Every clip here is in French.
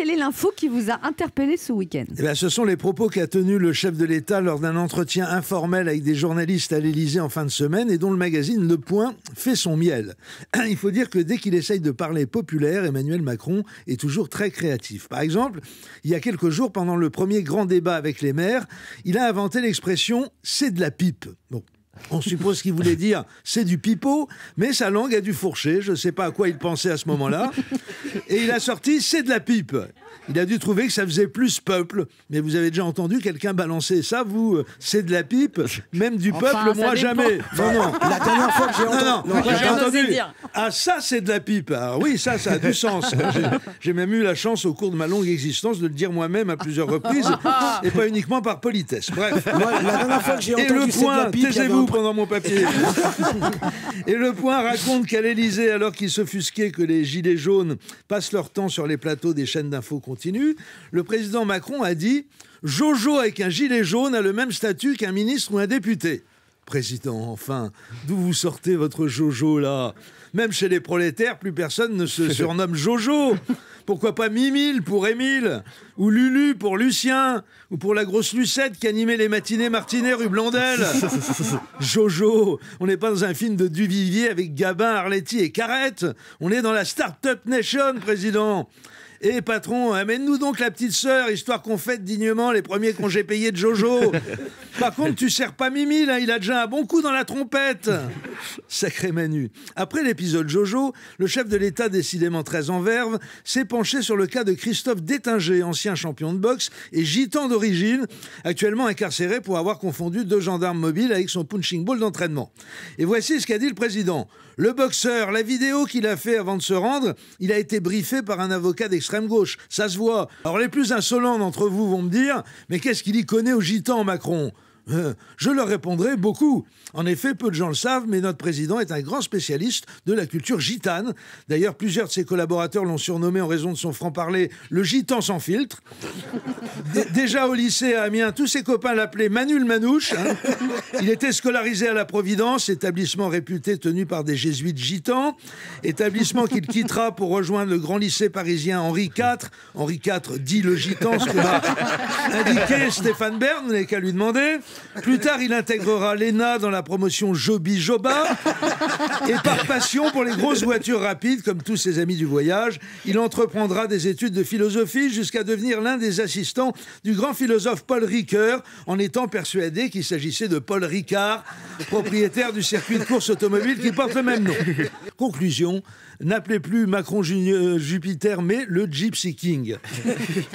quelle est l'info qui vous a interpellé ce week-end? Eh bien, ce sont les propos qu'a tenus le chef de l'État lors d'un entretien informel avec des journalistes à l'Élysée en fin de semaine et dont le magazine Le Point fait son miel. Il faut dire que dès qu'il essaye de parler populaire, Emmanuel Macron est toujours très créatif. Par exemple, il y a quelques jours, pendant le premier grand débat avec les maires, il a inventé l'expression « c'est de la pipe ». Bon. On suppose qu'il voulait dire « c'est du pipeau », mais sa langue a dû fourcher, je ne sais pas à quoi il pensait à ce moment-là. Et il a sorti « c'est de la pipe ». Il a dû trouver que ça faisait plus peuple. Mais vous avez déjà entendu quelqu'un balancer ça, vous, c'est de la pipe, même du peuple, moi jamais. Non, non. La dernière fois que j'ai entendu... Non, j'ai entendu. Ah, ça, c'est de la pipe. Alors oui, ça a du sens. J'ai même eu la chance, au cours de ma longue existence, de le dire moi-même à plusieurs reprises, et pas uniquement par politesse. Bref. Moi, la dernière fois que j'ai entendu c'est de la pipe... Taisez-vous pendant mon papier. Et Le Point raconte qu'à l'Élysée, alors qu'il s'offusquait que les gilets jaunes passent leur temps sur les plateaux des chaînes d'infos continue, le président Macron a dit « Jojo avec un gilet jaune a le même statut qu'un ministre ou un député ». Président, enfin, d'où vous sortez votre Jojo là? Même chez les prolétaires, plus personne ne se surnomme Jojo. Pourquoi pas Mimile pour Émile, ou Lulu pour Lucien, ou pour la grosse Lucette qui animait les matinées Martinet rue Blondel. Jojo, on n'est pas dans un film de Duvivier avec Gabin, Arletty et Carrette. On est dans la Start-up Nation, président. Et patron, amène-nous donc la petite sœur, histoire qu'on fête dignement les premiers congés payés de Jojo. Par contre, tu sers pas Mimi, là, il a déjà un bon coup dans la trompette. Sacré Manu. Après l'épisode Jojo, le chef de l'État, décidément très en verve, s'est penché sur le cas de Christophe Détinger, ancien champion de boxe et gitan d'origine, actuellement incarcéré pour avoir confondu 2 gendarmes mobiles avec son punching ball d'entraînement. Et voici ce qu'a dit le président. Le boxeur, la vidéo qu'il a fait avant de se rendre, il a été briefé par un avocat d'extrême gauche. Ça se voit. Alors les plus insolents d'entre vous vont me dire « Mais qu'est-ce qu'il y connaît aux gitans, Macron ?» Je leur répondrai beaucoup. En effet, peu de gens le savent, mais notre président est un grand spécialiste de la culture gitane. D'ailleurs, plusieurs de ses collaborateurs l'ont surnommé en raison de son franc-parler le gitan sans filtre. Déjà au lycée à Amiens, tous ses copains l'appelaient Manu le Manouche. Il était scolarisé à la Providence, établissement réputé tenu par des jésuites gitans, établissement qu'il quittera pour rejoindre le grand lycée parisien Henri IV. Henri IV dit le gitan, ce que m'a indiqué Stéphane Bern, vous n'avez qu'à lui demander. Plus tard, il intégrera l'ENA dans la promotion Joby Joba. Et par passion pour les grosses voitures rapides, comme tous ses amis du voyage, il entreprendra des études de philosophie jusqu'à devenir l'un des assistants du grand philosophe Paul Ricoeur, en étant persuadé qu'il s'agissait de Paul Ricard, propriétaire du circuit de course automobile qui porte le même nom. Conclusion, n'appelez plus Macron Jupiter, mais le Gypsy King.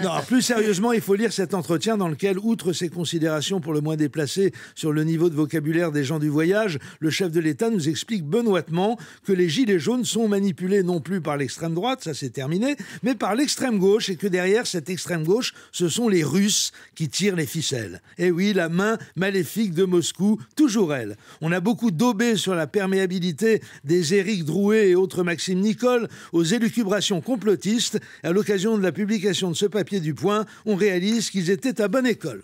Non, plus sérieusement, il faut lire cet entretien dans lequel, outre ses considérations pour le moins déplacées sur le niveau de vocabulaire des gens du voyage, le chef de l'État nous explique benoîtement que les gilets jaunes sont manipulés non plus par l'extrême droite, ça c'est terminé, mais par l'extrême gauche, et que derrière cette extrême gauche, ce sont les Russes qui tirent les ficelles. Et oui, la main maléfique de Moscou, toujours elle. On a beaucoup daubé sur la perméabilité des Éric Drouet et autres Maxime Nicole aux élucubrations complotistes. À l'occasion de la publication de ce papier du Point, on réalise qu'ils étaient à bonne école.